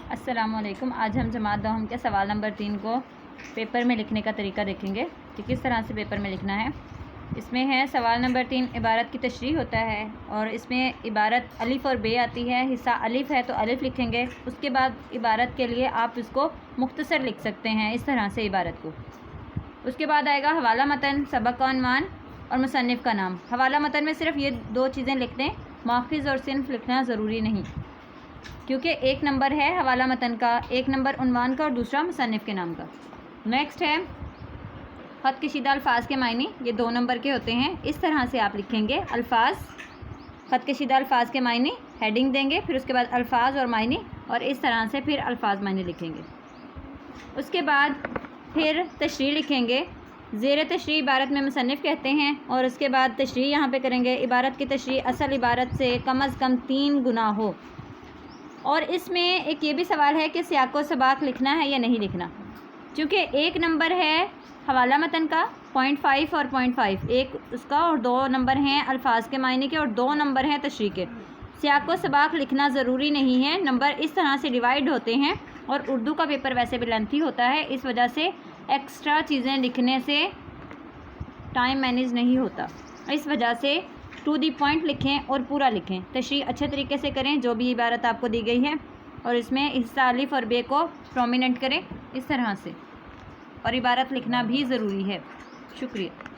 अस्सलामुअलैकुम। आज हम जमात दहम के सवाल नंबर 3 को पेपर में लिखने का तरीका देखेंगे कि किस तरह से पेपर में लिखना है। इसमें है सवाल नंबर 3, इबारत की तशरीह होता है और इसमें इबारत अलिफ़ और बे आती है। हिस्सा अलिफ़ है तो अलिफ़ लिखेंगे। उसके बाद इबारत के लिए आप इसको मुख्तसर लिख सकते हैं इस तरह से इबारत को। उसके बाद आएगा हवाला मतन, सबक का उन्वान और मुसन्निफ़ का नाम। हवाला मतन में सिर्फ ये 2 चीज़ें लिख दें, माखिज़ और सिन्फ़ लिखना ज़रूरी नहीं, क्योंकि एक नंबर है हवाला मतन का, एक नंबर उन्वान का और दूसरा मुसन्निफ़ के नाम का। नेक्स्ट है ख़त कशीदा अल्फाज के मायने, ये 2 नंबर के होते हैं। इस तरह से आप लिखेंगे अल्फाज, ख़त कशीदा अल्फाज के मायने, हेडिंग देंगे, फिर उसके बाद अल्फाज और मायने, और इस तरह से फिर अल्फाज मायने लिखेंगे। उसके बाद फिर तशरीह लिखेंगे। ज़ेर तशरीह इबारत में मुसन्निफ़ कहते हैं, और उसके बाद तशरीह यहाँ पे करेंगे। इबारत की तशरीह असल इबारत से कम अज़ कम 3 गुना हो। और इसमें एक ये भी सवाल है कि सियाक़ो सबाक़ लिखना है या नहीं लिखना, क्योंकि एक नंबर है हवाला मतन का 0.5 और 0.5, एक उसका, और 2 नंबर हैं अल्फाज के मायने के और 2 नंबर हैं तशरीह के। सियाक़ो सबाक़ लिखना ज़रूरी नहीं है, नंबर इस तरह से डिवाइड होते हैं। और उर्दू का पेपर वैसे भी लेंथी होता है, इस वजह से एक्स्ट्रा चीज़ें लिखने से टाइम मैनेज नहीं होता। इस वजह से टू दी पॉइंट लिखें और पूरा लिखें। तशरीह अच्छे तरीके से करें जो भी इबारत आपको दी गई है, और इसमें हिस्सा अलिफ़ और बे को प्रोमिनेंट करें इस तरह से, और इबारत लिखना भी ज़रूरी है। शुक्रिया।